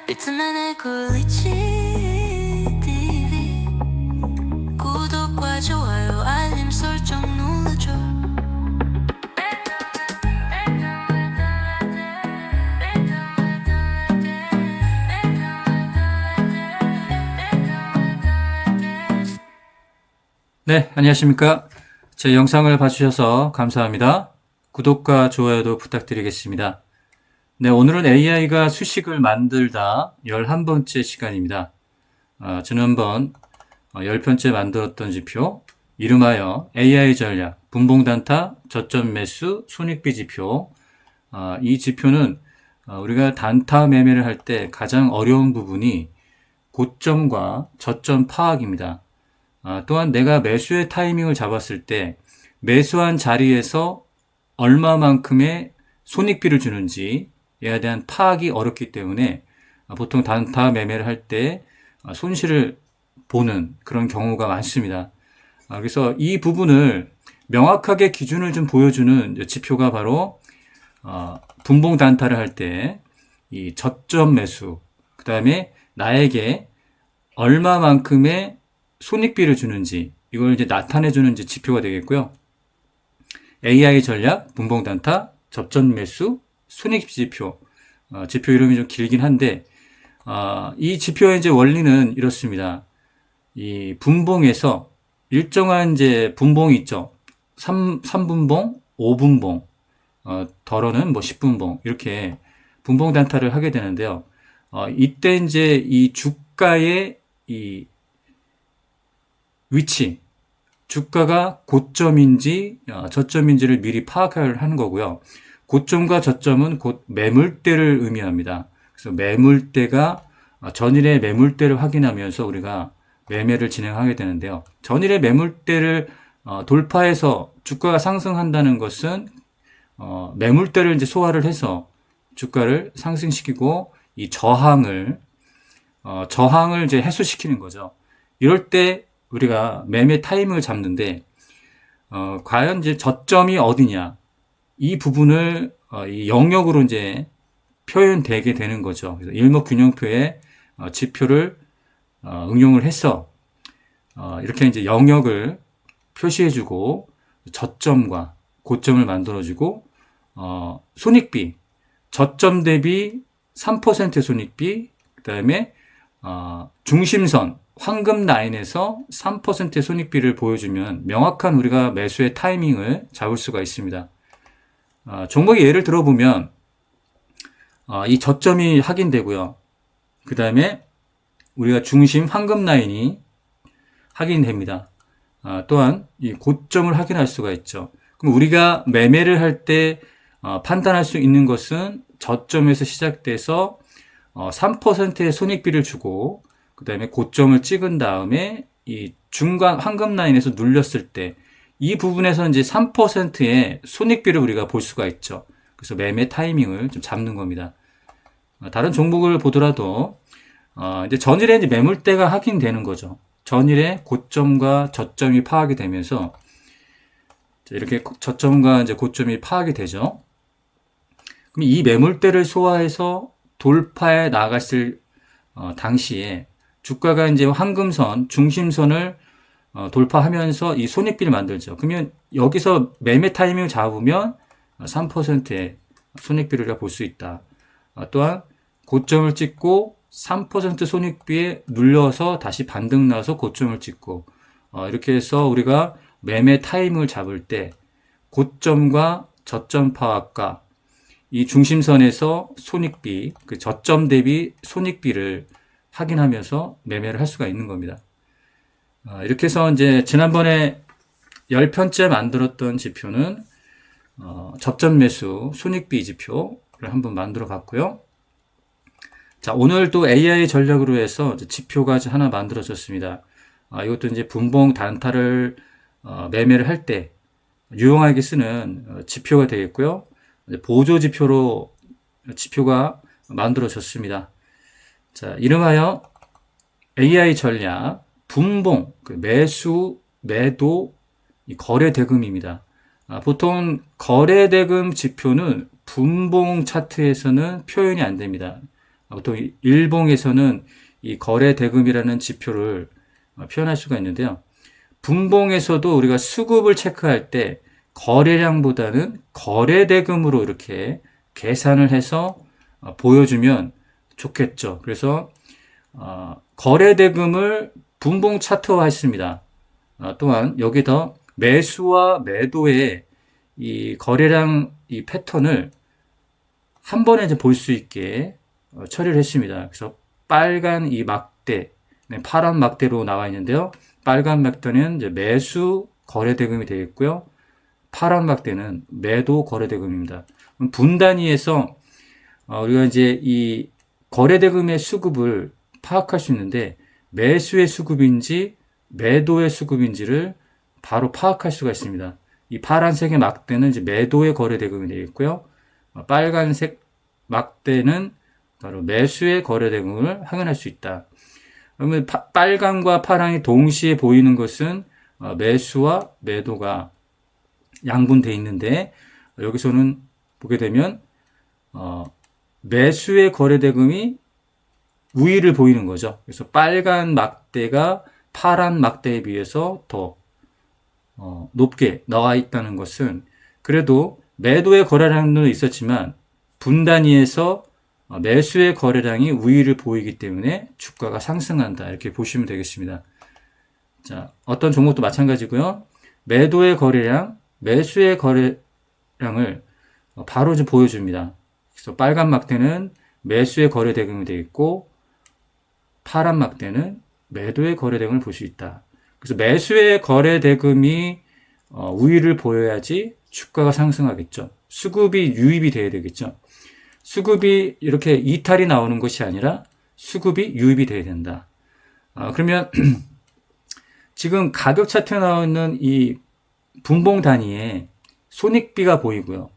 리듬에 굴리지 TV 구독과 좋아요 알림 설정 눌러줘. 네, 안녕하십니까. 제 영상을 봐주셔서 감사합니다. 구독과 좋아요도 부탁드리겠습니다. 네, 오늘은 AI가 수식을 만들다 11번째 시간입니다. 지난번 10편째 만들었던 지표, 이름하여 AI 전략, 분봉단타, 저점 매수, 손익비 지표. 이 지표는 우리가 단타 매매를 할 때 가장 어려운 부분이 고점과 저점 파악입니다. 또한 내가 매수의 타이밍을 잡았을 때 매수한 자리에서 얼마만큼의 손익비를 주는지에 대한 파악이 어렵기 때문에 보통 단타 매매를 할 때 손실을 보는 그런 경우가 많습니다. 그래서 이 부분을 명확하게 기준을 좀 보여주는 지표가 바로 분봉 단타를 할 때 이 저점 매수, 그 다음에 나에게 얼마만큼의 손익비를 주는지 이걸 이제 나타내주는 이제 지표가 되겠고요. AI 전략, 분봉 단타, 접점 매수, 손익비 지표. 지표 이름이 좀 길긴 한데 이 지표의 이제 원리는 이렇습니다. 이 분봉에서 일정한 이제 분봉이 있죠. 3분봉, 5분봉, 덜어는 뭐 10분봉 이렇게 분봉 단타를 하게 되는데요. 이때 이제 이 주가의 이 위치, 주가가 고점인지 저점인지를 미리 파악을 하는 거고요. 고점과 저점은 곧 매물대를 의미합니다. 그래서 매물대가 전일의 매물대를 확인하면서 우리가 매매를 진행하게 되는데요. 전일의 매물대를 돌파해서 주가가 상승한다는 것은 매물대를 이제 소화를 해서 주가를 상승시키고 이 저항을 이제 해소시키는 거죠. 이럴 때 우리가 매매 타이밍을 잡는데 과연 이제 저점이 어디냐 이 부분을 이 영역으로 이제 표현되게 되는 거죠. 그래서 일목균형표의 지표를 응용을 해서 이렇게 이제 영역을 표시해주고 저점과 고점을 만들어주고 손익비 저점 대비 3% 손익비 그 다음에 중심선 황금 라인에서 3% 손익비를 보여주면 명확한 우리가 매수의 타이밍을 잡을 수가 있습니다. 종목의 예를 들어보면 이 저점이 확인되고요. 그 다음에 우리가 중심 황금 라인이 확인됩니다. 또한 이 고점을 확인할 수가 있죠. 그럼 우리가 매매를 할 때 판단할 수 있는 것은 저점에서 시작돼서 3%의 손익비를 주고 그 다음에 고점을 찍은 다음에 이 중간 황금 라인에서 눌렸을 때 이 부분에서 이제 3%의 손익비를 우리가 볼 수가 있죠. 그래서 매매 타이밍을 좀 잡는 겁니다. 다른 종목을 보더라도 이제 전일에 이제 매물대가 확인되는 거죠. 전일에 고점과 저점이 파악이 되면서 이렇게 저점과 이제 고점이 파악이 되죠. 그럼 이 매물대를 소화해서 돌파해 나갔을 당시에 주가가 이제 황금선, 중심선을 돌파하면서 이 손익비를 만들죠. 그러면 여기서 매매 타이밍을 잡으면 3%의 손익비를 우리가 볼 수 있다. 또한 고점을 찍고 3% 손익비에 눌려서 다시 반등 나서 고점을 찍고 이렇게 해서 우리가 매매 타이밍을 잡을 때 고점과 저점 파악과 이 중심선에서 손익비, 그 저점 대비 손익비를 확인하면서 매매를 할 수가 있는 겁니다. 이렇게 해서 이제 지난번에 10편째 만들었던 지표는 접점 매수 손익비 지표를 한번 만들어 봤고요. 자, 오늘 또 AI 전략으로 해서 지표가 하나 만들어졌습니다. 이것도 이제 분봉 단타를 매매를 할 때 유용하게 쓰는 지표가 되겠고요. 보조 지표로 지표가 만들어졌습니다. 자, 이름하여 AI 전략 분봉, 매수, 매도, 거래 대금입니다. 보통 거래 대금 지표는 분봉 차트에서는 표현이 안 됩니다. 보통 일봉에서는 이 거래 대금이라는 지표를 표현할 수가 있는데요. 분봉에서도 우리가 수급을 체크할 때 거래량보다는 거래 대금으로 이렇게 계산을 해서 보여주면 좋겠죠. 그래서 거래 대금을 분봉 차트화했습니다. 또한 여기다 매수와 매도의 이 거래량 이 패턴을 한 번에 이제 볼 수 있게 처리를 했습니다. 그래서 빨간 이 막대, 파란 막대로 나와 있는데요. 빨간 막대는 이제 매수 거래 대금이 되겠고요. 파란 막대는 매도 거래 대금입니다. 분 단위에서 우리가 이제 이 거래 대금의 수급을 파악할 수 있는데 매수의 수급인지 매도의 수급인지를 바로 파악할 수가 있습니다. 이 파란색의 막대는 이제 매도의 거래 대금이 되겠고요. 빨간색 막대는 바로 매수의 거래 대금을 확인할 수 있다. 그러면 빨간과 파랑이 동시에 보이는 것은 매수와 매도가 양분되어 있는데 여기서는 보게 되면 매수의 거래 대금이 우위를 보이는 거죠. 그래서 빨간 막대가 파란 막대에 비해서 더 높게 나와 있다는 것은 그래도 매도의 거래량도 있었지만 분 단위에서 매수의 거래량이 우위를 보이기 때문에 주가가 상승한다. 이렇게 보시면 되겠습니다. 자, 어떤 종목도 마찬가지고요. 매도의 거래량, 매수의 거래량을 바로 좀 보여줍니다. 그래서 빨간 막대는 매수의 거래 대금이 되겠고 파란 막대는 매도의 거래 대금을 볼 수 있다. 그래서 매수의 거래 대금이 우위를 보여야지 주가가 상승하겠죠. 수급이 유입이 돼야 되겠죠. 수급이 이렇게 이탈이 나오는 것이 아니라 수급이 유입이 돼야 된다. 그러면 지금 가격 차트에 나와 있는 이 분봉 단위에 손익비가 보이고요.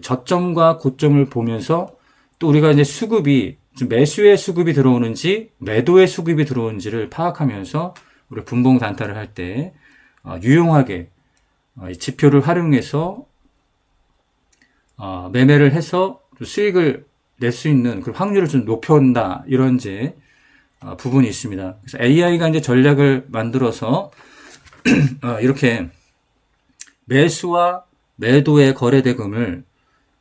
저점과 고점을 보면서 또 우리가 이제 수급이 매수의 수급이 들어오는지 매도의 수급이 들어오는지를 파악하면서 우리 분봉 단타를 할 때 유용하게 지표를 활용해서 매매를 해서 수익을 낼 수 있는 그 확률을 좀 높여온다 이런 이제 부분이 있습니다. 그래서 AI가 이제 전략을 만들어서 이렇게 매수와 매도의 거래 대금을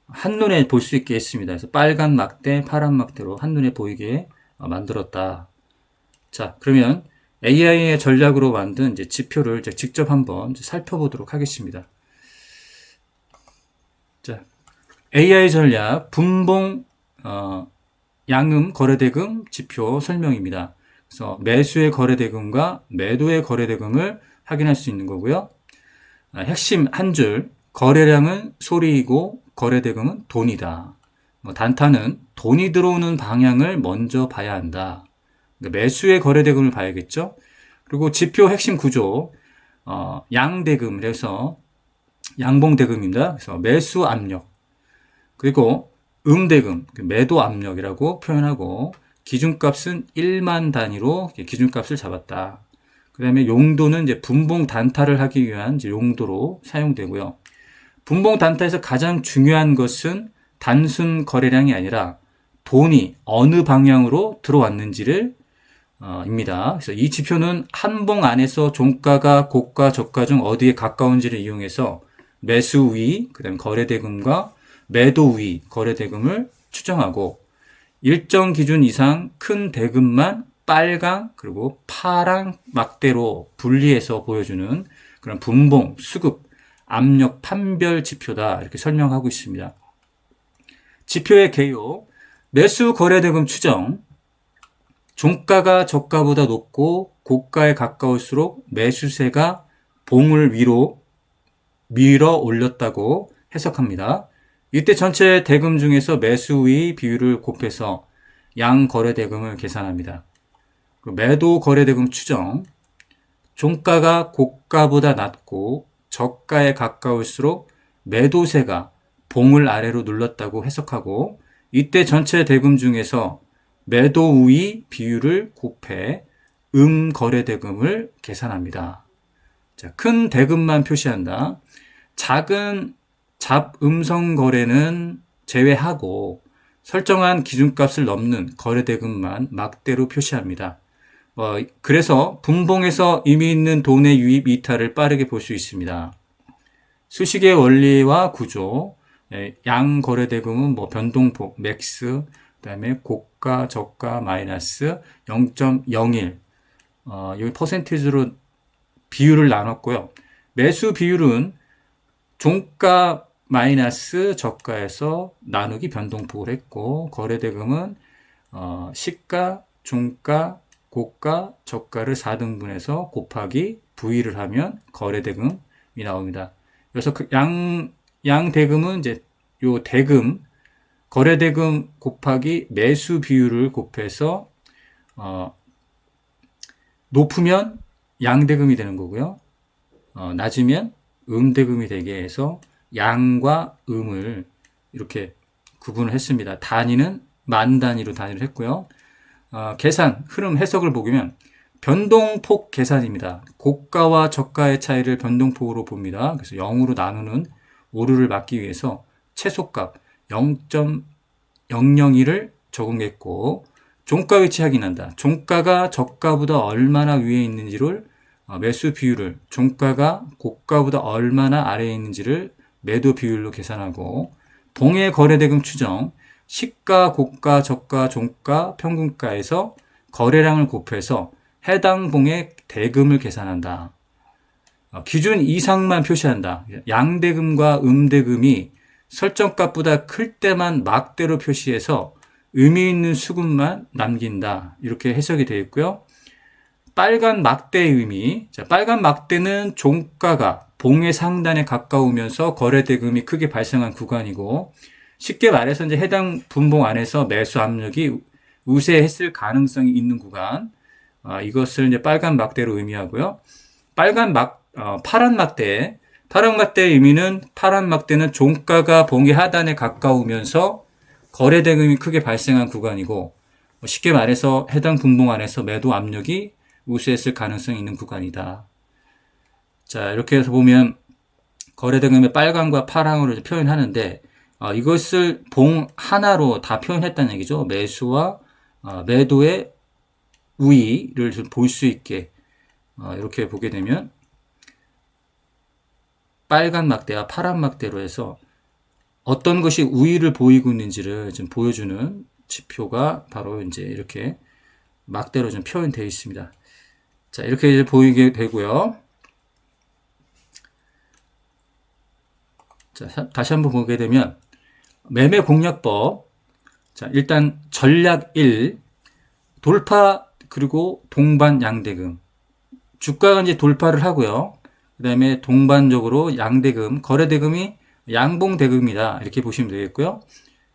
한눈에 볼 수 있게 했습니다. 그래서 빨간 막대, 파란 막대로 한눈에 보이게 만들었다. 자, 그러면 AI의 전략으로 만든 이제 지표를 이제 직접 한번 살펴보도록 하겠습니다. 자, AI 전략 분봉 양음 거래대금 지표 설명입니다. 그래서 매수의 거래대금과 매도의 거래대금을 확인할 수 있는 거고요. 핵심 한 줄, 거래량은 소리이고 거래대금은 돈이다. 단타는 돈이 들어오는 방향을 먼저 봐야 한다. 매수의 거래대금을 봐야겠죠. 그리고 지표 핵심 구조, 양대금, 그래서 양봉대금입니다. 그래서 매수 압력. 그리고 음대금, 매도 압력이라고 표현하고 기준값은 1만 단위로 기준값을 잡았다. 그 다음에 용도는 이제 분봉 단타를 하기 위한 이제 용도로 사용되고요. 분봉 단타에서 가장 중요한 것은 단순 거래량이 아니라 돈이 어느 방향으로 들어왔는지를 입니다. 그래서 이 지표는 한 봉 안에서 종가가 고가, 저가 중 어디에 가까운지를 이용해서 매수 우위, 그다음 거래 대금과 매도 우위, 거래 대금을 추정하고 일정 기준 이상 큰 대금만 빨강 그리고 파랑 막대로 분리해서 보여주는 그런 분봉, 수급, 압력 판별 지표다 이렇게 설명하고 있습니다. 지표의 개요, 매수 거래 대금 추정, 종가가 저가보다 높고 고가에 가까울수록 매수세가 봉을 위로 밀어 올렸다고 해석합니다. 이때 전체 대금 중에서 매수의 비율을 곱해서 양 거래 대금을 계산합니다. 매도 거래 대금 추정, 종가가 고가보다 낮고 저가에 가까울수록 매도세가 봉을 아래로 눌렀다고 해석하고 이때 전체 대금 중에서 매도 우위 비율을 곱해 거래 대금을 계산합니다. 자, 큰 대금만 표시한다. 작은 잡음성 거래는 제외하고 설정한 기준값을 넘는 거래대금만 막대로 표시합니다. 그래서 분봉에서 의미 있는 돈의 유입 이탈을 빠르게 볼 수 있습니다. 수식의 원리와 구조, 양거래대금은 변동폭, 맥스, 그다음에 고가, 저가, 마이너스 0.01, 여기 퍼센티지로 비율을 나눴고요. 매수 비율은 종가 마이너스 저가에서 나누기 변동폭을 했고, 거래대금은 시가, 종가, 고가, 저가를 4등분해서 곱하기 V를 하면 거래대금이 나옵니다. 그래서 양대금은 이제 요 대금, 거래대금 곱하기 매수 비율을 곱해서 높으면 양대금이 되는 거고요. 낮으면 음대금이 되게 해서 양과 음을 이렇게 구분을 했습니다. 단위는 만 단위로 단위를 했고요. 계산, 흐름 해석을 보면 변동폭 계산입니다. 고가와 저가의 차이를 변동폭으로 봅니다. 그래서 0으로 나누는 오류를 막기 위해서 최소값 0.001을 적용했고, 종가 위치 확인한다. 종가가 저가보다 얼마나 위에 있는지를 매수 비율을, 종가가 고가보다 얼마나 아래에 있는지를 매도 비율로 계산하고, 봉의 거래대금 추정, 시가, 고가, 저가, 종가, 평균가에서 거래량을 곱해서 해당 봉의 대금을 계산한다. 기준 이상만 표시한다. 양대금과 음대금이 설정값보다 클 때만 막대로 표시해서 의미 있는 수급만 남긴다. 이렇게 해석이 되어 있고요. 빨간 막대의 의미. 빨간 막대는 종가가 봉의 상단에 가까우면서 거래대금이 크게 발생한 구간이고, 쉽게 말해서 이제 해당 분봉 안에서 매수 압력이 우세했을 가능성이 있는 구간. 이것을 이제 빨간 막대로 의미하고요. 파란 막대. 파란 막대의 의미는, 파란 막대는 종가가 봉의 하단에 가까우면서 거래대금이 크게 발생한 구간이고, 쉽게 말해서 해당 분봉 안에서 매도 압력이 우세했을 가능성이 있는 구간이다. 자, 이렇게 해서 보면 거래대금의 빨강과 파랑으로 표현하는데, 이것을 봉 하나로 다 표현했다는 얘기죠. 매수와 매도의 우위를 좀 볼 수 있게 이렇게 보게 되면 빨간 막대와 파란 막대로 해서 어떤 것이 우위를 보이고 있는지를 좀 보여주는 지표가 바로 이제 이렇게 막대로 좀 표현되어 있습니다. 자, 이렇게 이제 보이게 되고요. 자, 다시 한번 보게 되면 매매 공략법. 자, 일단 전략 1, 돌파 그리고 동반 양대금. 주가가 이제 돌파를 하고요. 그 다음에 동반적으로 양대금, 거래대금이 양봉대금이다. 이렇게 보시면 되겠고요.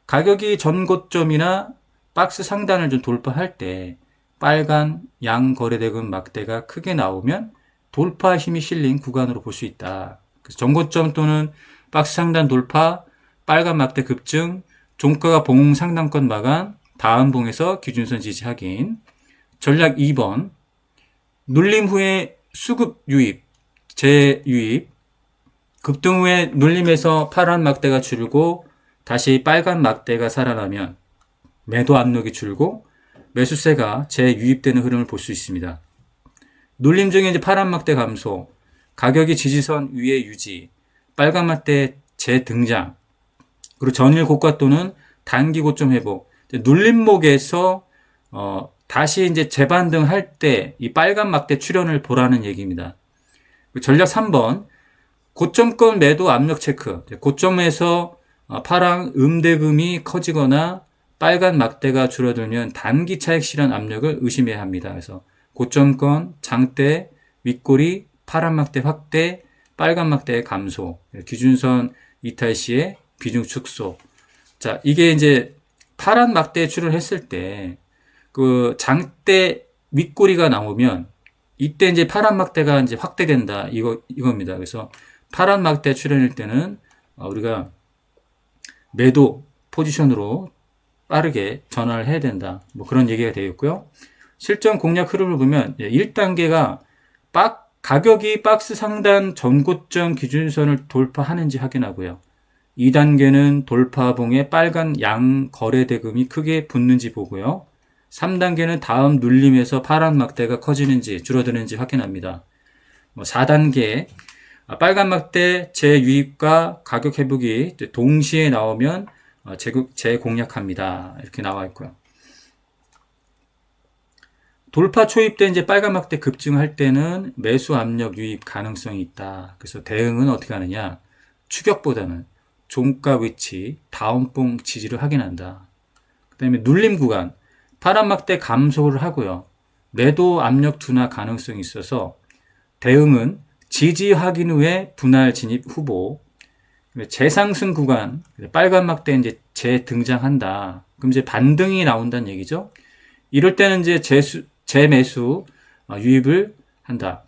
가격이 전고점이나 박스 상단을 좀 돌파할 때 빨간 양거래대금 막대가 크게 나오면 돌파 힘이 실린 구간으로 볼 수 있다. 그래서 전고점 또는 박스 상단 돌파, 빨간 막대 급증, 종가가 봉 상단권 마감, 다음 봉에서 기준선 지지 확인. 전략 2번, 눌림 후에 수급 유입, 재유입, 급등 후에 눌림에서 파란 막대가 줄고 다시 빨간 막대가 살아나면 매도 압력이 줄고 매수세가 재유입되는 흐름을 볼 수 있습니다. 눌림 중에 이제 파란 막대 감소, 가격이 지지선 위에 유지, 빨간 막대 재등장, 그리고 전일 고가 또는 단기 고점 회복, 눌림목에서 다시 이제 재반등할 때 이 빨간 막대 출현을 보라는 얘기입니다. 전략 3번, 고점권 매도 압력 체크. 고점에서 파랑 음대금이 커지거나 빨간 막대가 줄어들면 단기 차익 실현 압력을 의심해야 합니다. 그래서 고점권, 장대, 윗꼬리, 파란 막대 확대, 빨간 막대의 감소, 기준선 이탈 시에 비중 축소. 자, 이게 이제 파란 막대에 출현했을 때 그 장대 윗꼬리가 나오면 이때 이제 파란 막대가 이제 확대된다. 이겁니다. 그래서 파란 막대 출현일 때는 우리가 매도 포지션으로 빠르게 전환을 해야 된다. 뭐 그런 얘기가 되겠고요. 실전 공략 흐름을 보면 1단계가 가격이 박스 상단 전고점 기준선을 돌파하는지 확인하고요. 2단계는 돌파봉에 빨간 양 거래 대금이 크게 붙는지 보고요. 3단계는 다음 눌림에서 파란 막대가 커지는지 줄어드는지 확인합니다. 4단계 빨간 막대 재유입과 가격 회복이 동시에 나오면 재공략합니다. 이렇게 나와 있고요. 돌파 초입 때 이제 빨간 막대 급증할 때는 매수 압력 유입 가능성이 있다. 그래서 대응은 어떻게 하느냐? 추격보다는 종가 위치, 다운봉 지지를 확인한다. 그 다음에 눌림 구간, 파란 막대 감소를 하고요. 매도 압력 둔화 가능성이 있어서 대응은 지지 확인 후에 분할 진입 후보, 재상승 구간, 빨간 막대 이제 재등장한다. 그럼 이제 반등이 나온다는 얘기죠. 이럴 때는 이제 재매수 유입을 한다.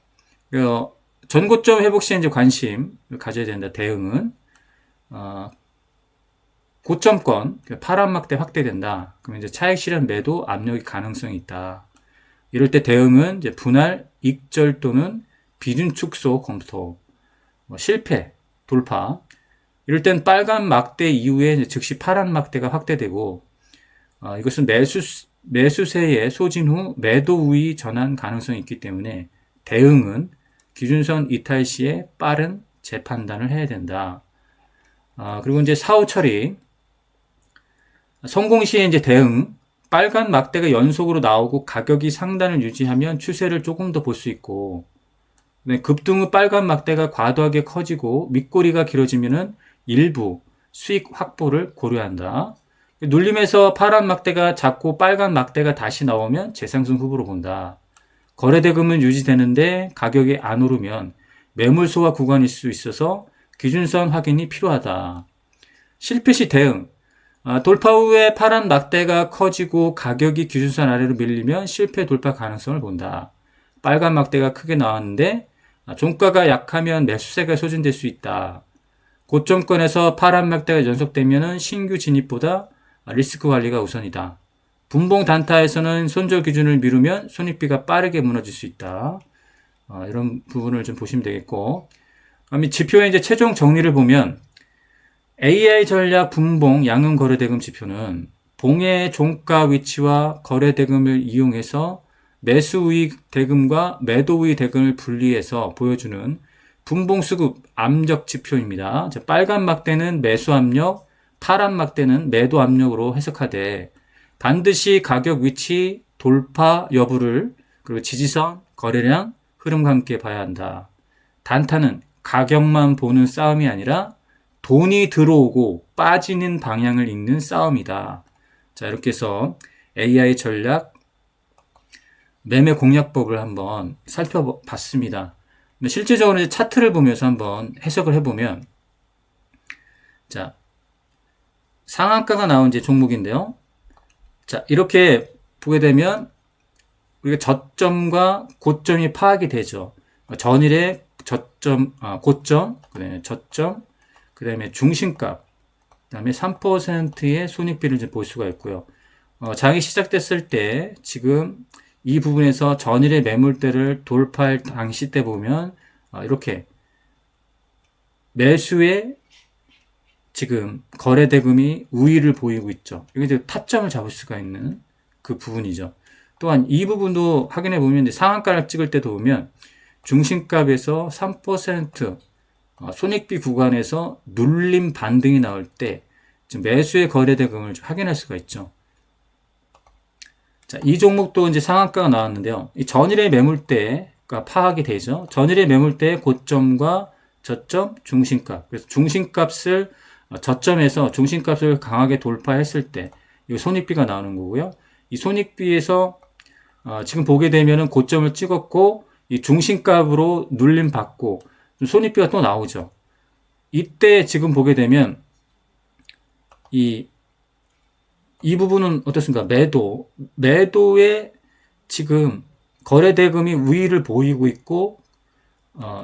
전고점 회복 시에 이제 관심을 가져야 된다. 대응은 고점권 파란 막대 확대된다. 그러면 이제 차익 실현 매도 압력이 가능성이 있다. 이럴 때 대응은 이제 분할 익절 또는 비중 축소 검토. 실패 돌파. 이럴 땐 빨간 막대 이후에 즉시 파란 막대가 확대되고 이것은 매수세의 소진 후 매도 우위 전환 가능성이 있기 때문에 대응은 기준선 이탈 시에 빠른 재판단을 해야 된다. 그리고 이제 사후 처리. 성공 시에 이제 대응. 빨간 막대가 연속으로 나오고 가격이 상단을 유지하면 추세를 조금 더 볼 수 있고, 급등 후 빨간 막대가 과도하게 커지고 윗꼬리가 길어지면은 일부 수익 확보를 고려한다. 눌림에서 파란 막대가 작고 빨간 막대가 다시 나오면 재상승 후보로 본다. 거래대금은 유지되는데 가격이 안 오르면 매물 소화 구간일 수 있어서 기준선 확인이 필요하다. 실패 시 대응. 돌파 후에 파란 막대가 커지고 가격이 기준선 아래로 밀리면 실패 돌파 가능성을 본다. 빨간 막대가 크게 나왔는데 종가가 약하면 매수세가 소진될 수 있다. 고점권에서 파란 막대가 연속되면 신규 진입보다 리스크 관리가 우선이다. 분봉 단타에서는 손절 기준을 미루면 손익비가 빠르게 무너질 수 있다. 이런 부분을 좀 보시면 되겠고, 그다음에 지표의 이제 최종 정리를 보면 AI 전략 분봉 양은 거래대금 지표는 봉의 종가 위치와 거래대금을 이용해서 매수 우익 대금과 매도 우익 대금을 분리해서 보여주는 분봉 수급 압력 지표입니다. 빨간 막대는 매수 압력, 파란 막대는 매도 압력으로 해석하되 반드시 가격 위치, 돌파 여부를 그리고 지지선, 거래량, 흐름과 함께 봐야 한다. 단타는 가격만 보는 싸움이 아니라 돈이 들어오고 빠지는 방향을 읽는 싸움이다. 자, 이렇게 해서 AI 전략 매매 공략법을 한번 살펴봤습니다. 실제적으로 이제 차트를 보면서 한번 해석을 해보면, 자, 상한가가 나온 이제 종목인데요. 자, 이렇게 보게 되면 우리가 저점과 고점이 파악이 되죠. 전일의 저점, 고점, 그다음에 저점, 그다음에 중심값, 그다음에 3%의 손익비를 이제 볼 수가 있고요. 장이 시작됐을 때 지금 이 부분에서 전일의 매물대를 돌파할 당시 때 보면 이렇게 매수의 지금 거래대금이 우위를 보이고 있죠. 이게 타점을 잡을 수가 있는 그 부분이죠. 또한 이 부분도 확인해 보면 상한가를 찍을 때도 보면 중심값에서 3% 손익비 구간에서 눌림 반등이 나올 때 매수의 거래대금을 확인할 수가 있죠. 자, 이 종목도 이제 상한가가 나왔는데요. 이 전일의 매물대가 파악이 되죠. 전일의 매물대의 고점과 저점, 중심값. 그래서 중심값을 저점에서 중심값을 강하게 돌파했을 때 이 손익비가 나오는 거고요. 이 손익비에서 지금 보게 되면은 고점을 찍었고 이 중심값으로 눌림 받고 손익비가 또 나오죠. 이때 지금 보게 되면 이 부분은 어떻습니까? 매도에 지금 거래대금이 우위를 보이고 있고,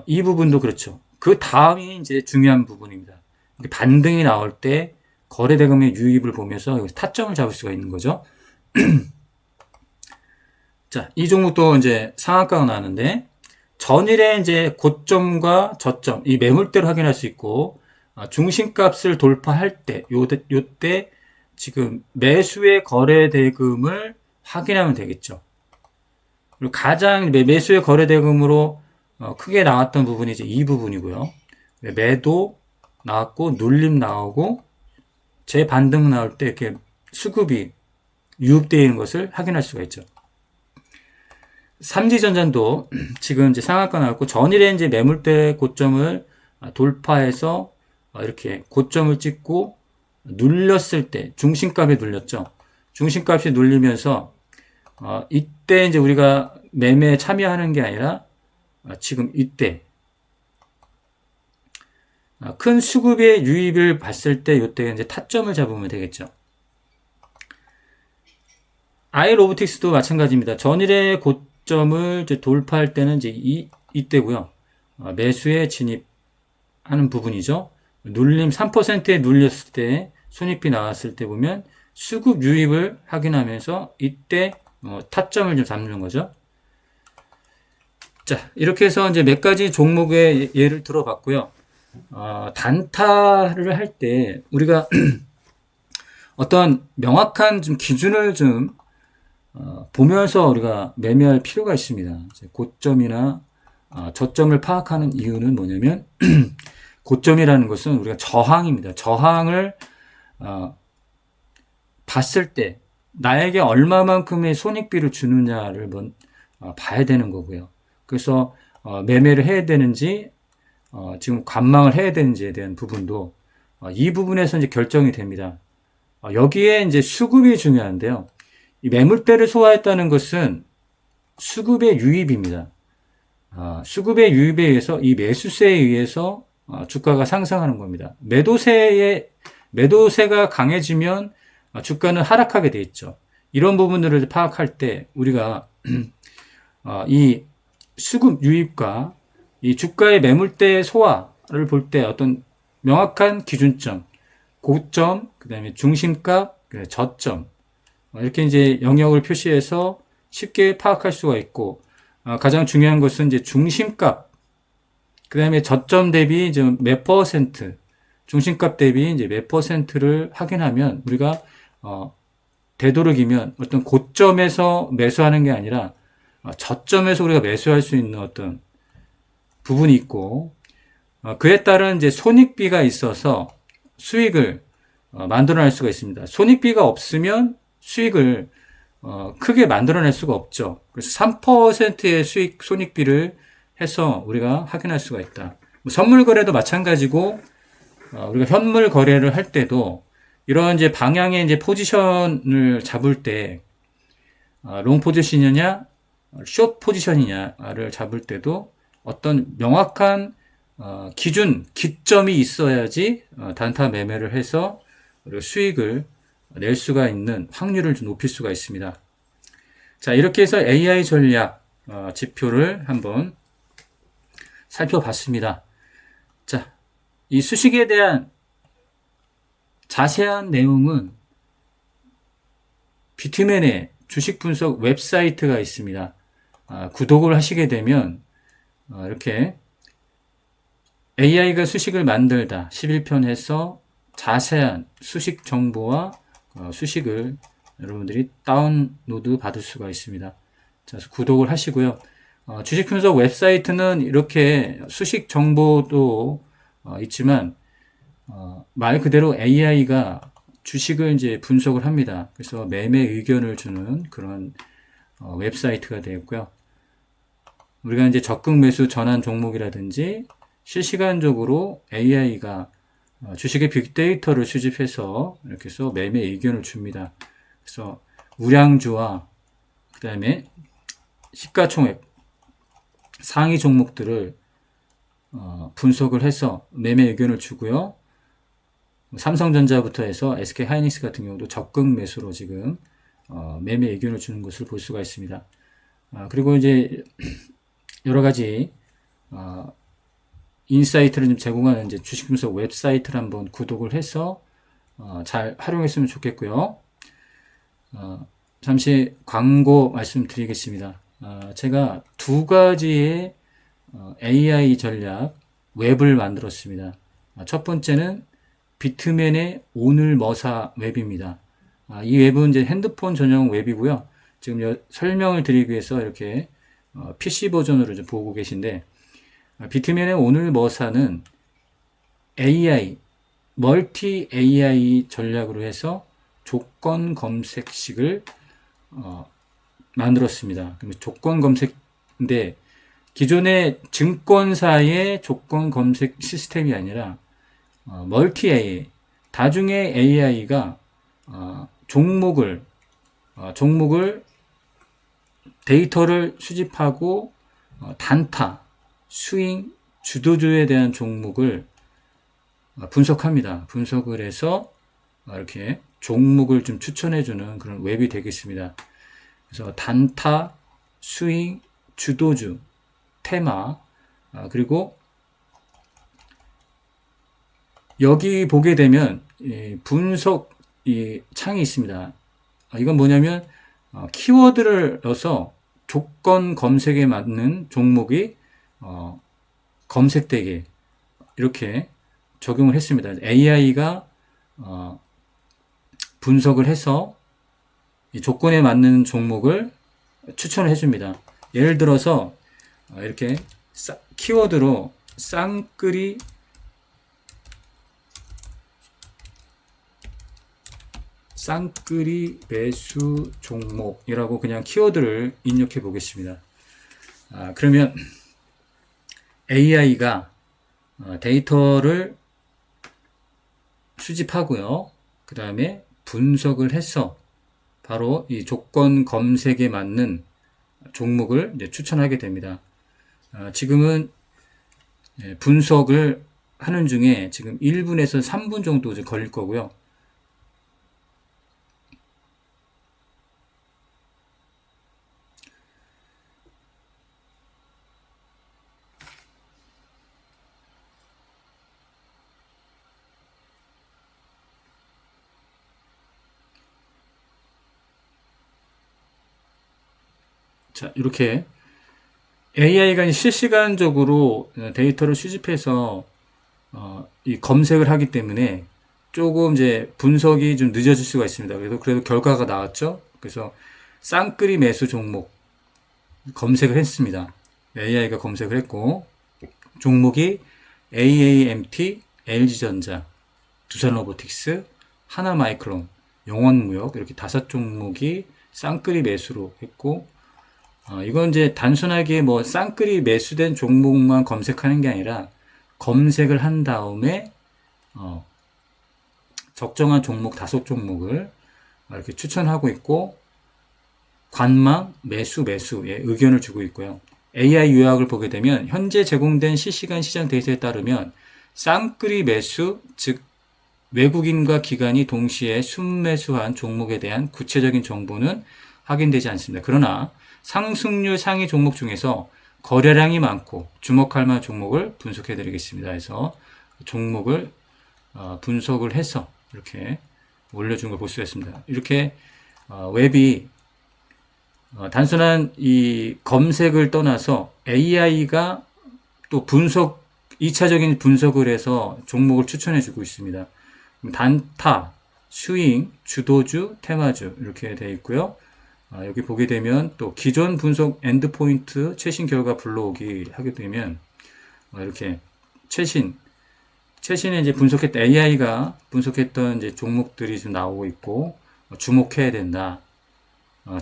이 부분도 그렇죠. 그 다음이 이제 중요한 부분입니다. 반등이 나올 때 거래대금의 유입을 보면서 타점을 잡을 수가 있는 거죠. 자, 이 종목도 이제 상한가가 나왔는데, 전일에 이제 고점과 저점, 이 매물대를 확인할 수 있고, 중심값을 돌파할 때, 요때 지금 매수의 거래 대금을 확인하면 되겠죠. 그리고 가장 매수의 거래 대금으로 크게 나왔던 부분이 이제 이 부분이고요. 매도 나왔고 눌림 나오고 재반등 나올 때 이렇게 수급이 유입되어 있는 것을 확인할 수가 있죠. 삼지전자도 지금 이제 상한가 나왔고 전일에 이제 매물대 고점을 돌파해서 이렇게 고점을 찍고 눌렸을 때 중심값에 눌렸죠. 중심값이 눌리면서 이때 이제 우리가 매매에 참여하는 게 아니라 지금 이때 큰 수급의 유입을 봤을 때 이때 이제 타점을 잡으면 되겠죠. 아이로보틱스도 마찬가지입니다. 전일의 고점을 이제 돌파할 때는 이제 이때고요. 매수에 진입하는 부분이죠. 눌림 3%에 눌렸을 때 손익비 나왔을 때 보면 수급 유입을 확인하면서 이때 타점을 좀 잡는 거죠. 자, 이렇게 해서 이제 몇 가지 종목의 예를 들어봤고요. 단타를 할 때 우리가 어떤 명확한 좀 기준을 좀 보면서 우리가 매매할 필요가 있습니다. 고점이나 저점을 파악하는 이유는 뭐냐면 고점이라는 것은 우리가 저항입니다. 저항을 봤을 때 나에게 얼마만큼의 손익비를 주느냐를 봐야 되는 거고요. 그래서 매매를 해야 되는지 지금 관망을 해야 되는지에 대한 부분도 이 부분에서 이제 결정이 됩니다. 여기에 이제 수급이 중요한데요. 이 매물대를 소화했다는 것은 수급의 유입입니다. 수급의 유입에 의해서 이 매수세에 의해서 주가가 상승하는 겁니다. 매도세가 강해지면 주가는 하락하게 돼 있죠. 이런 부분들을 파악할 때 우리가 이 수급 유입과 이 주가의 매물대 소화를 볼 때 어떤 명확한 기준점, 고점, 그 다음에 중심값, 저점 이렇게 이제 영역을 표시해서 쉽게 파악할 수가 있고 가장 중요한 것은 이제 중심값, 그 다음에 저점 대비 좀 몇 퍼센트, 중심값 대비 이제 몇 퍼센트를 확인하면 우리가 되도록이면 어떤 고점에서 매수하는 게 아니라 저점에서 우리가 매수할 수 있는 어떤 부분이 있고 그에 따른 이제 손익비가 있어서 수익을 만들어낼 수가 있습니다. 손익비가 없으면 수익을 크게 만들어낼 수가 없죠. 그래서 3%의 손익비를 해서 우리가 확인할 수가 있다. 선물 거래도 마찬가지고 우리가 현물 거래를 할 때도 이런 이제 방향의 이제 포지션을 잡을 때 롱 포지션이냐, 숏 포지션이냐를 잡을 때도 어떤 명확한 기점이 있어야지 단타 매매를 해서 우리가 수익을 낼 수가 있는 확률을 좀 높일 수가 있습니다. 자, 이렇게 해서 AI 전략 지표를 한번 살펴봤습니다. 자, 이 수식에 대한 자세한 내용은 비트맨의 주식 분석 웹사이트가 있습니다. 구독을 하시게 되면 이렇게 AI가 수식을 만들다 11편 해서 자세한 수식 정보와 수식을 여러분들이 다운로드 받을 수가 있습니다. 자, 그래서 구독을 하시고요. 주식 분석 웹사이트는 이렇게 수식 정보도 있지만 말 그대로 AI가 주식을 이제 분석을 합니다. 그래서 매매 의견을 주는 그런 웹사이트가 되었고요. 우리가 이제 적극 매수 전환 종목이라든지 실시간적으로 AI가 주식의 빅데이터를 수집해서 이렇게 해서 매매 의견을 줍니다. 그래서 우량주와 그 다음에 시가총액 상위 종목들을 분석을 해서 매매 의견을 주고요. 삼성전자부터 해서 SK하이닉스 같은 경우도 적극 매수로 지금 매매 의견을 주는 것을 볼 수가 있습니다. 그리고 이제 여러 가지 인사이트를 좀 제공하는 이제 주식 분석 웹사이트를 한번 구독을 해서 잘 활용했으면 좋겠고요. 잠시 광고 말씀드리겠습니다. 제가 두 가지의 AI 전략 웹을 만들었습니다. 첫 번째는 비트맨의 오늘 머사 웹입니다. 이 웹은 이제 핸드폰 전용 웹이고요. 지금 설명을 드리기 위해서 이렇게 PC 버전으로 좀 보고 계신데, 비트맨의 오늘 머사는 AI, 멀티 AI 전략으로 해서 조건 검색식을 만들었습니다. 조건 검색인데 기존의 증권사의 조건 검색 시스템이 아니라 멀티 AI, 다중의 AI가 종목을 데이터를 수집하고 단타, 스윙, 주도주에 대한 종목을 분석합니다. 분석을 해서 이렇게 종목을 좀 추천해주는 그런 웹이 되겠습니다. 그래서 단타, 스윙, 주도주, 테마, 그리고 여기 보게 되면 분석 창이 있습니다. 이건 뭐냐면 키워드를 넣어서 조건 검색에 맞는 종목이 검색되게 이렇게 적용을 했습니다. AI가 분석을 해서 이 조건에 맞는 종목을 추천을 해줍니다. 예를 들어서 이렇게 키워드로 쌍끌이 매수 종목이라고 그냥 키워드를 입력해 보겠습니다. 그러면 AI가 데이터를 수집하고요. 그 다음에 분석을 해서 바로 이 조건 검색에 맞는 종목을 이제 추천하게 됩니다. 지금은 분석을 하는 중에 지금 1분에서 3분 정도 걸릴 거고요. 자, 이렇게 AI가 실시간적으로 데이터를 수집해서 이 검색을 하기 때문에 조금 이제 분석이 좀 늦어질 수가 있습니다. 그래도 결과가 나왔죠. 그래서 쌍끌이 매수 종목 검색을 했습니다. AI가 검색을 했고 종목이 AAMT, LG전자, 두산로보틱스, 하나마이크론, 영원무역 이렇게 5종목이 쌍끌이 매수로 했고 이건 이제 단순하게 뭐 쌍끌이 매수된 종목만 검색하는 게 아니라 검색을 한 다음에 적정한 종목 5종목을 이렇게 추천하고 있고 관망 매수의 의견을 주고 있고요. AI 요약을 보게 되면 현재 제공된 실시간 시장 데이터에 따르면 쌍끌이 매수, 즉 외국인과 기관이 동시에 순매수한 종목에 대한 구체적인 정보는 확인되지 않습니다. 그러나 상승률 상위 종목 중에서 거래량이 많고 주목할 만한 종목을 분석해 드리겠습니다. 그래서 종목을 분석을 해서 이렇게 올려준 걸 볼 수가 있습니다. 이렇게 웹이 단순한 이 검색을 떠나서 AI가 또 2차적인 분석을 해서 종목을 추천해 주고 있습니다. 단타, 스윙, 주도주, 테마주 이렇게 되어 있고요. 여기 보게 되면 또 기존 분석 엔드포인트 최신 결과 불러오기 하게 되면 이렇게 최신에 이제 분석했던 AI가 분석했던 이제 종목들이 좀 나오고 있고 주목해야 된다.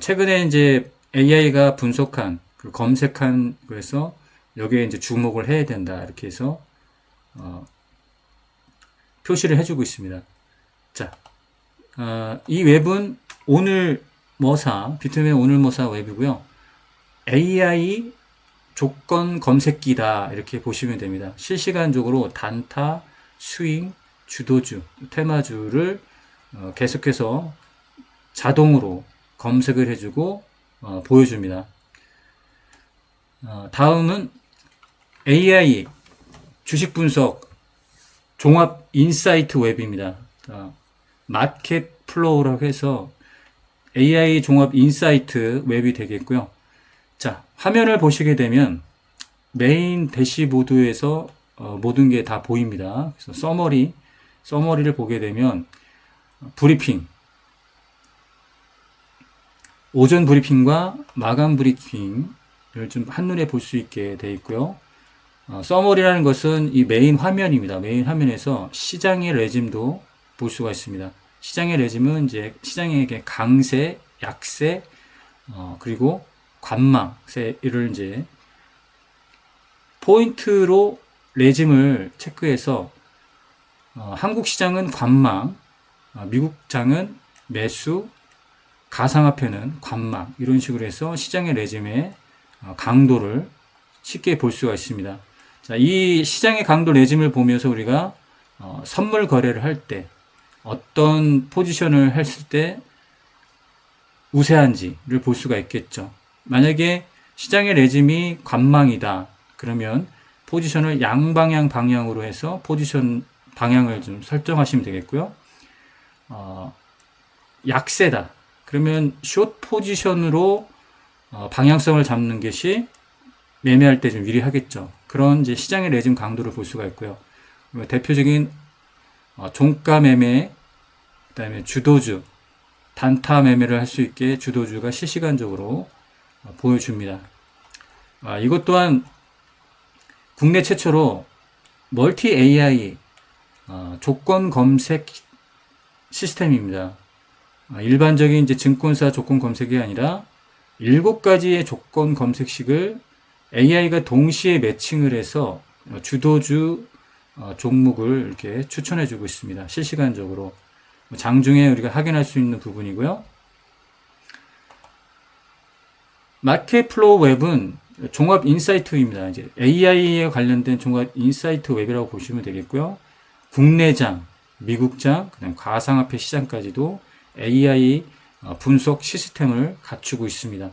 최근에 이제 AI가 분석한 그 검색한 거에서 여기에 이제 주목을 해야 된다. 이렇게 해서 표시를 해주고 있습니다. 자, 이 웹은 비트맨 오늘 머사 웹이고요. AI 조건 검색기다. 이렇게 보시면 됩니다. 실시간적으로 단타, 스윙, 주도주, 테마주를 계속해서 자동으로 검색을 해주고 보여줍니다. 다음은 AI 주식 분석 종합 인사이트 웹입니다. 마켓 플로우라고 해서 AI 종합 인사이트 웹이 되겠고요. 자, 화면을 보시게 되면 메인 대시보드에서 모든 게 다 보입니다. 그래서 서머리를 보게 되면 브리핑, 오전 브리핑과 마감 브리핑을 좀 한눈에 볼 수 있게 되어 있고요. 서머리라는 것은 이 메인 화면입니다. 메인 화면에서 시장의 레짐도 볼 수가 있습니다. 시장의 레짐은 이제 시장의 강세, 약세, 그리고 관망세를 이제 포인트로 레짐을 체크해서 한국 시장은 관망, 미국 장은 매수, 가상화폐는 관망 이런 식으로 해서 시장의 레짐의 강도를 쉽게 볼 수가 있습니다. 자, 이 시장의 강도 레짐을 보면서 우리가 선물 거래를 할 때 어떤 포지션을 했을 때 우세한지를 볼 수가 있겠죠. 만약에 시장의 레짐이 관망이다. 그러면 포지션을 양방향 방향으로 해서 포지션 방향을 좀 설정하시면 되겠고요. 약세다. 그러면 숏 포지션으로 방향성을 잡는 것이 매매할 때 좀 유리하겠죠. 그런 이제 시장의 레짐 강도를 볼 수가 있고요. 대표적인 종가 매매, 그다음에 주도주, 단타 매매를 할 수 있게 주도주가 실시간적으로 보여줍니다. 이것 또한 국내 최초로 멀티 AI 조건 검색 시스템입니다. 일반적인 이제 증권사 조건 검색이 아니라 7가지의 조건 검색식을 AI가 동시에 매칭을 해서 주도주 종목을 이렇게 추천해 주고 있습니다. 실시간적으로. 장중에 우리가 확인할 수 있는 부분이고요. 마켓플로우 웹은 종합 인사이트입니다. 이제 AI에 관련된 종합 인사이트 웹이라고 보시면 되겠고요. 국내장, 미국장, 그다음 가상화폐 시장까지도 AI 분석 시스템을 갖추고 있습니다.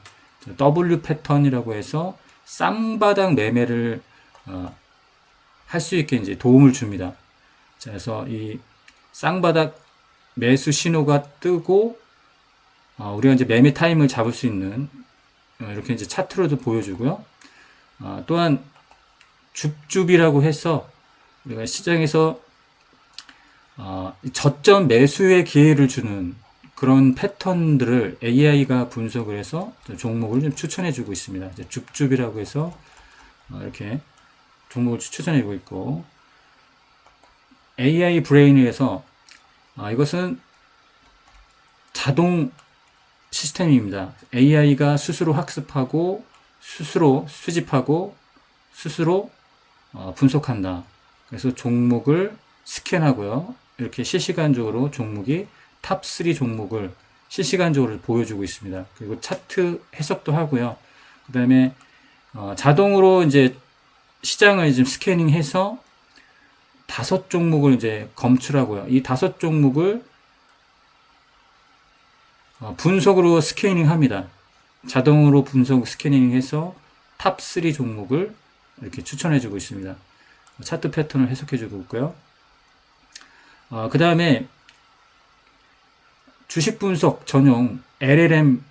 W 패턴이라고 해서 쌍바닥 매매를 할 수 있게 이제 도움을 줍니다. 자, 그래서 이 쌍바닥 매수 신호가 뜨고 우리가 이제 매매 타임을 잡을 수 있는 이렇게 이제 차트로도 보여주고요. 또한 줍줍이라고 해서 우리가 시장에서 저점 매수의 기회를 주는 그런 패턴들을 AI가 분석을 해서 종목을 좀 추천해 주고 있습니다. 이제 줍줍이라고 해서 이렇게 종목을 추천해 주고 있고, AI 브레인에서 이것은 자동 시스템입니다. AI가 스스로 학습하고 스스로 수집하고 스스로 분석한다. 그래서 종목을 스캔하고요. 이렇게 실시간적으로 종목이 탑3 종목을 실시간적으로 보여주고 있습니다. 그리고 차트 해석도 하고요. 그 다음에 자동으로 이제 시장을 지금 스캐닝해서 5종목을 이제 검출하고요. 이 5종목을 분석으로 스캐닝 합니다. 자동으로 분석 스캐닝해서 탑3 종목을 이렇게 추천해주고 있습니다. 차트 패턴을 해석해주고 있고요. 그 다음에 주식 분석 전용 LLM,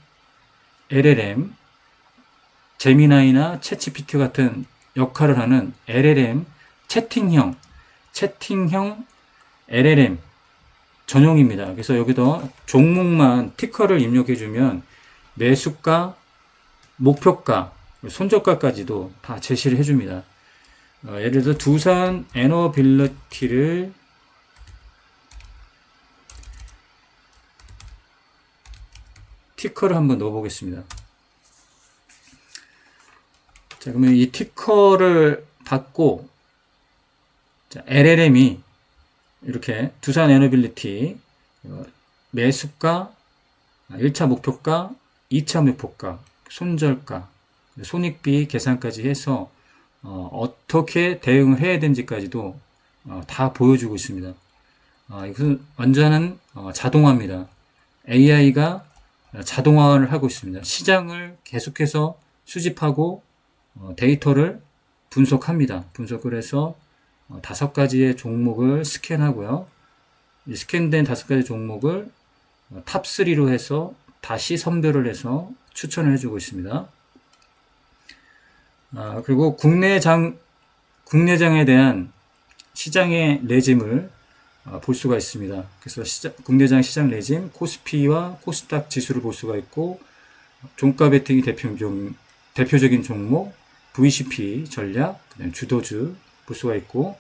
제미나이나 챗GPT 같은 역할을 하는 LLM 채팅형 LLM 전용입니다. 그래서 여기다 종목만 티커를 입력해주면 매수가, 목표가, 손절가까지도 다 제시를 해줍니다. 예를 들어 두산 에너빌리티를 티커를 한번 넣어보겠습니다. 자, 그러면 이 티커를 받고 LLM이 이렇게 두산 에너빌리티 매수가, 1차 목표가, 2차 목표가, 손절가, 손익비 계산까지 해서 어떻게 대응을 해야 되는지까지도 다 보여주고 있습니다. 이것은 완전한 자동화입니다. AI가 자동화를 하고 있습니다. 시장을 계속해서 수집하고 데이터를 분석합니다. 분석을 해서 5가지의 종목을 스캔하고요. 이 스캔된 5가지 종목을 탑3로 해서 다시 선별을 해서 추천을 해주고 있습니다. 그리고 국내장에 대한 시장의 레짐을 볼 수가 있습니다. 그래서 국내장 시장 레짐, 코스피와 코스닥 지수를 볼 수가 있고, 종가 베팅이 대표적인 종목, VCP 전략, 그다음에 주도주 볼 수가 있고,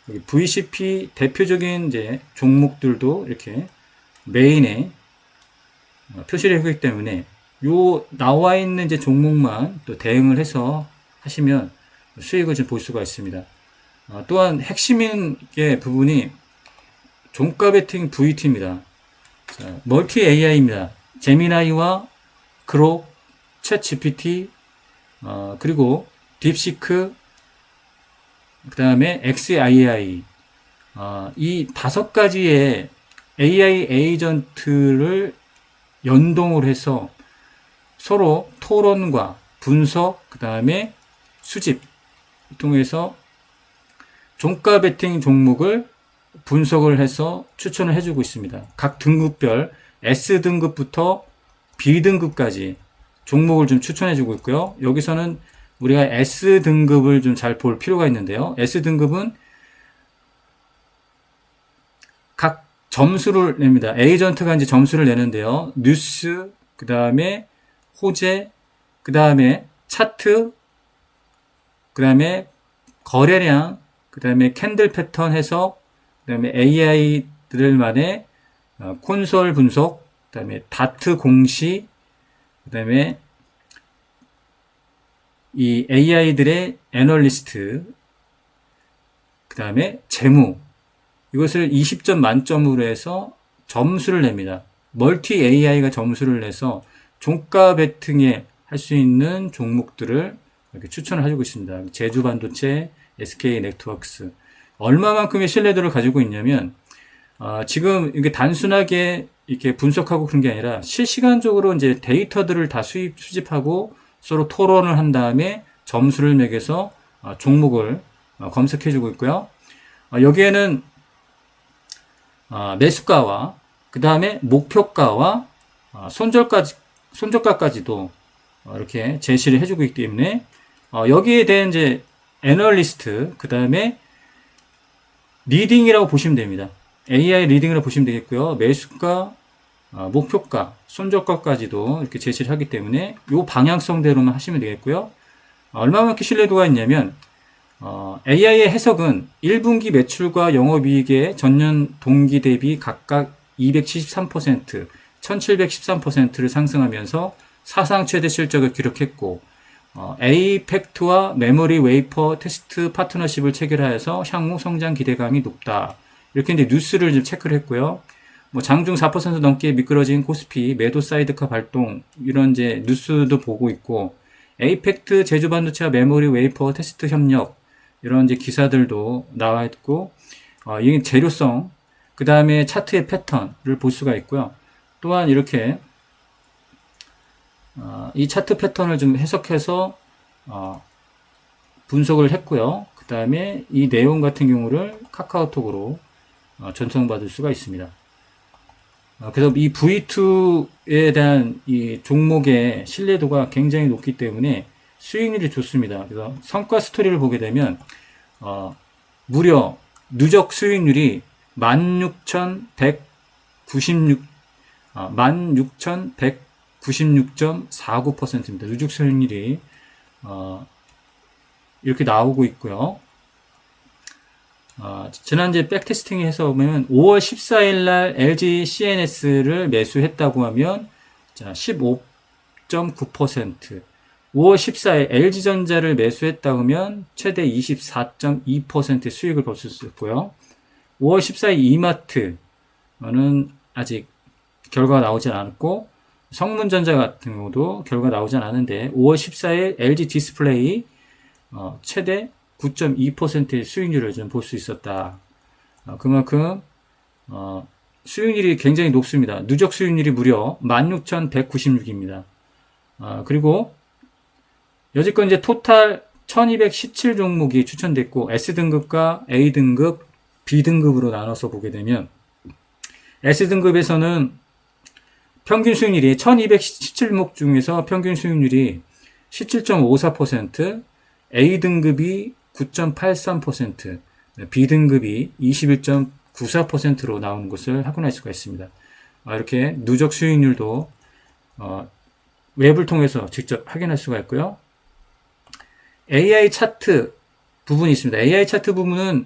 여기 VCP 대표적인 이제 종목들도 이렇게 메인에 표시를 하기 때문에 요 나와 있는 이제 종목만 또 대응을 해서 하시면 수익을 좀 볼 수가 있습니다. 또한 핵심인 게 부분이 종가 베팅 VT입니다. 자, 멀티 AI입니다. 제미나이와 그록, 챗 GPT, 그리고 딥시크, 그 다음에 XAI, 이 5가지의 AI 에이전트를 연동을 해서 서로 토론과 분석, 그 다음에 수집 통해서 종가 베팅 종목을 분석을 해서 추천을 해주고 있습니다. 각 등급별 S등급부터 B등급까지 종목을 좀 추천해주고 있고요. 여기서는 우리가 S등급을 좀 잘 볼 필요가 있는데요. S등급은 각 점수를 냅니다. 에이전트가 이제 점수를 내는데요. 뉴스, 그 다음에 호재, 그 다음에 차트, 그 다음에 거래량, 그 다음에 캔들 패턴 해석, 그 다음에 AI들만의 콘솔 분석, 그 다음에 다트 공시, 그 다음에 이 AI들의 애널리스트, 그 다음에 재무, 이것을 20점 만점으로 해서 점수를 냅니다. 멀티 AI가 점수를 내서 종가 베팅에 할 수 있는 종목들을 이렇게 추천을 해주고 있습니다. 제주반도체, SK네트워크스. 얼마만큼의 신뢰도를 가지고 있냐면, 지금 이게 단순하게 이렇게 분석하고 그런 게 아니라 실시간적으로 이제 데이터들을 다 수집하고 서로 토론을 한 다음에 점수를 매겨서 종목을 검색해주고 있고요. 여기에는 매수가와 그 다음에 목표가와 손절가까지도 이렇게 제시를 해주고 있기 때문에 여기에 대한 이제 애널리스트, 그 다음에 리딩이라고 보시면 됩니다. AI 리딩이라고 보시면 되겠고요. 매수가, 목표가, 손절가까지도 이렇게 제시를 하기 때문에 이 방향성대로만 하시면 되겠고요. 얼마만큼 신뢰도가 있냐면 AI의 해석은 1분기 매출과 영업이익의 전년 동기 대비 각각 273%, 1713%를 상승하면서 사상 최대 실적을 기록했고, 에이펙트와 메모리 웨이퍼 테스트 파트너십을 체결하여서 향후 성장 기대감이 높다. 이렇게 이제 뉴스를 좀 체크를 했고요. 장중 4% 넘게 미끄러진 코스피 매도 사이드카 발동, 이런 이제 뉴스도 보고 있고, 에이펙트 제주반도체와 메모리 웨이퍼 테스트 협력, 이런 이제 기사들도 나와 있고, 이 재료성, 그 다음에 차트의 패턴을 볼 수가 있고요. 또한 이렇게 이 차트 패턴을 좀 해석해서 분석을 했고요. 그 다음에 이 내용 같은 경우를 카카오톡으로 전송받을 수가 있습니다. 그래서 이 V2에 대한 이 종목의 신뢰도가 굉장히 높기 때문에 수익률이 좋습니다. 그래서 성과 스토리를 보게 되면 무려 누적 수익률이 16,196.49%입니다. 누적 수익률이 이렇게 나오고 있고요. 지난 이제 백테스팅 해서 보면 5월 14일 날 LG CNS를 매수했다고 하면 15.9%, 5월 14일 LG전자를 매수했다고 하면 최대 24.2% 수익을 볼 수 있고요. 5월 14일 이마트는 아직 결과가 나오지 않았고, 성문전자 같은 경우도 결과가 나오지 않았는데 5월 14일 LG 디스플레이 최대 9.2%의 수익률을 좀 볼 수 있었다. 그만큼 수익률이 굉장히 높습니다. 누적 수익률이 무려 16,196입니다. 그리고 여지껏 이제 토탈 1217 종목이 추천됐고, S등급과 A등급, B등급으로 나눠서 보게 되면 S등급에서는 평균 수익률이 1217종목 중에서 평균 수익률이 17.54%, A등급이 9.83%, B등급이 21.94%로 나오는 것을 확인할 수가 있습니다. 이렇게 누적 수익률도 웹을 통해서 직접 확인할 수가 있고요. AI 차트 부분이 있습니다. AI 차트 부분은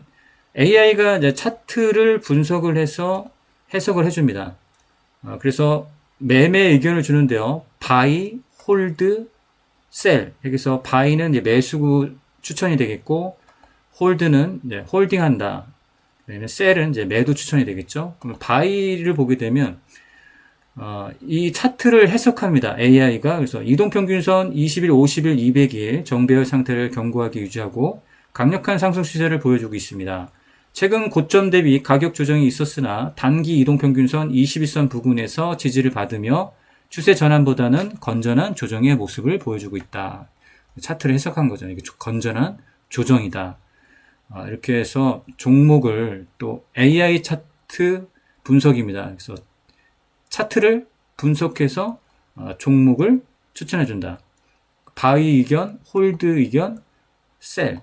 AI가 이제 차트를 분석을 해서 해석을 해줍니다. 그래서 매매 의견을 주는데요. buy, hold, sell. 여기서 buy는 이제 매수 추천이 되겠고, hold는 이제 홀딩한다. sell은 이제 매도 추천이 되겠죠. 그럼 buy를 보게 되면 이 차트를 해석합니다. AI가. 그래서 이동평균선 20일, 50일, 200일 정배열 상태를 견고하게 유지하고 강력한 상승 추세를 보여주고 있습니다. 최근 고점 대비 가격 조정이 있었으나 단기 이동평균선 21선 부근에서 지지를 받으며 추세 전환보다는 건전한 조정의 모습을 보여주고 있다. 차트를 해석한 거죠. 이게 건전한 조정이다. 이렇게 해서 종목을 또 AI 차트 분석입니다. 그래서 차트를 분석해서 종목을 추천해준다. 바이 의견, 홀드 의견, 셀.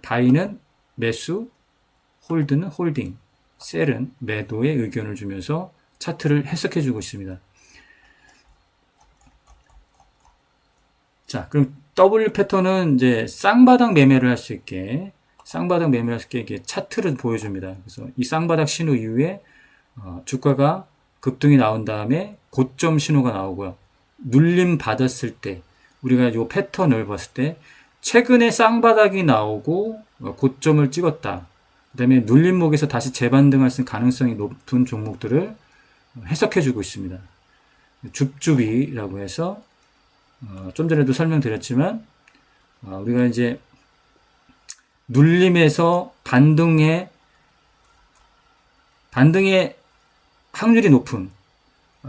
바이는 매수, 홀드는 홀딩, 셀은 매도의 의견을 주면서 차트를 해석해주고 있습니다. 자, 그럼 W 패턴은 이제 쌍바닥 매매를 할 수 있게, 이게 차트를 보여줍니다. 그래서 이 쌍바닥 신호 이후에 주가가 급등이 나온 다음에 고점 신호가 나오고요. 눌림 받았을 때 우리가 이 패턴을 봤을 때 최근에 쌍바닥이 나오고 고점을 찍었다. 그 다음에 눌림목에서 다시 재반등할 수 있는 가능성이 높은 종목들을 해석해주고 있습니다. 줍줍이라고 해서 좀 전에도 설명드렸지만 우리가 이제 눌림에서 반등의 확률이 높은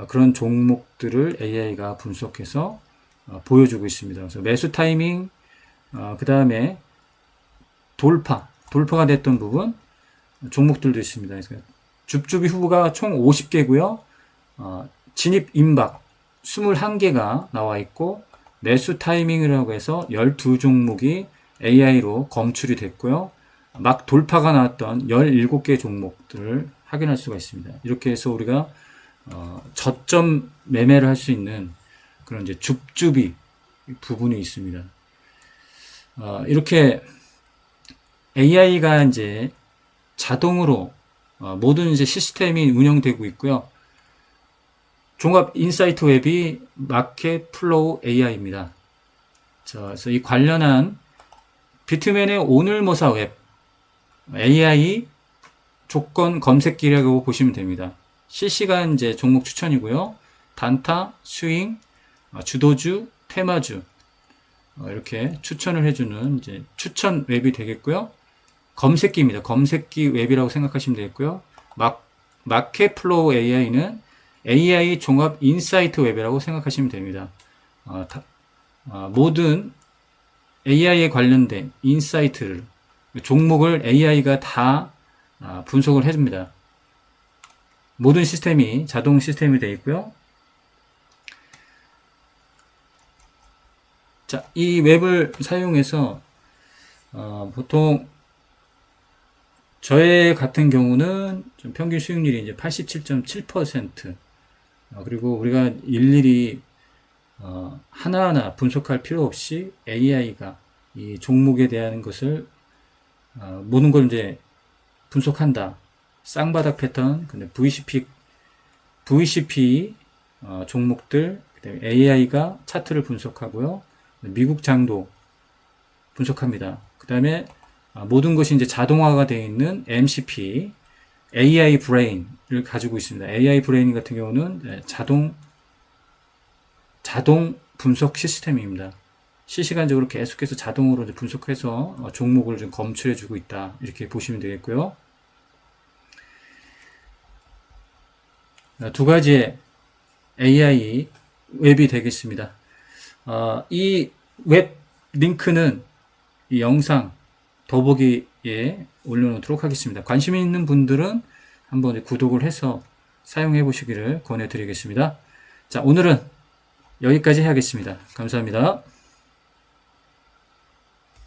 그런 종목들을 AI가 분석해서 보여주고 있습니다. 그래서 매수 타이밍, 그 다음에 돌파가 됐던 부분 종목들도 있습니다. 그래서 줍줍이 후보가 총 50개고요. 진입 임박 21개가 나와 있고 매수 타이밍이라고 해서 12종목이 AI로 검출이 됐고요. 막 돌파가 나왔던 17개 종목들을 확인할 수가 있습니다. 이렇게 해서 우리가 저점 매매를 할 수 있는 그런 이제 줍줍이 부분이 있습니다. 이렇게 AI가 이제 자동으로 모든 이제 시스템이 운영되고 있고요. 종합 인사이트 웹이 마켓 플로우 AI입니다. 자, 그래서 이 관련한 비트맨의 오늘 모사 웹 AI 조건 검색기라고 보시면 됩니다. 실시간 이제 종목 추천이고요. 단타, 스윙, 주도주, 테마주 이렇게 추천을 해주는 이제 추천 웹이 되겠고요. 검색기입니다. 검색기 웹이라고 생각하시면 되겠고요. 마켓 플로우 AI는 AI 종합 인사이트 웹이라고 생각하시면 됩니다. 모든 AI에 관련된 인사이트를 종목을 AI가 다 분석을 해줍니다. 모든 시스템이 자동 시스템이 되어 있고요. 자, 이 웹을 사용해서 보통 저의 같은 경우는 좀 평균 수익률이 이제 87.7%. 그리고 우리가 일일이 하나하나 분석할 필요 없이 AI가 이 종목에 대한 것을 모든 걸 이제 분석한다. 쌍바닥 패턴, 근데 VCP 종목들, 그다음에 AI가 차트를 분석하고요. 미국 장도 분석합니다. 그 다음에 모든 것이 이제 자동화가 되어 있는 MCP, AI 브레인을 가지고 있습니다. AI 브레인 같은 경우는 자동 분석 시스템입니다. 실시간적으로 계속해서 자동으로 이제 분석해서 종목을 좀 검출해 주고 있다. 이렇게 보시면 되겠고요. 두 가지의 AI 웹이 되겠습니다. 이 웹 링크는 이 영상 더보기에 올려놓도록 하겠습니다. 관심 있는 분들은 한번 구독을 해서 사용해 보시기를 권해드리겠습니다. 자, 오늘은 여기까지 해야겠습니다. 감사합니다.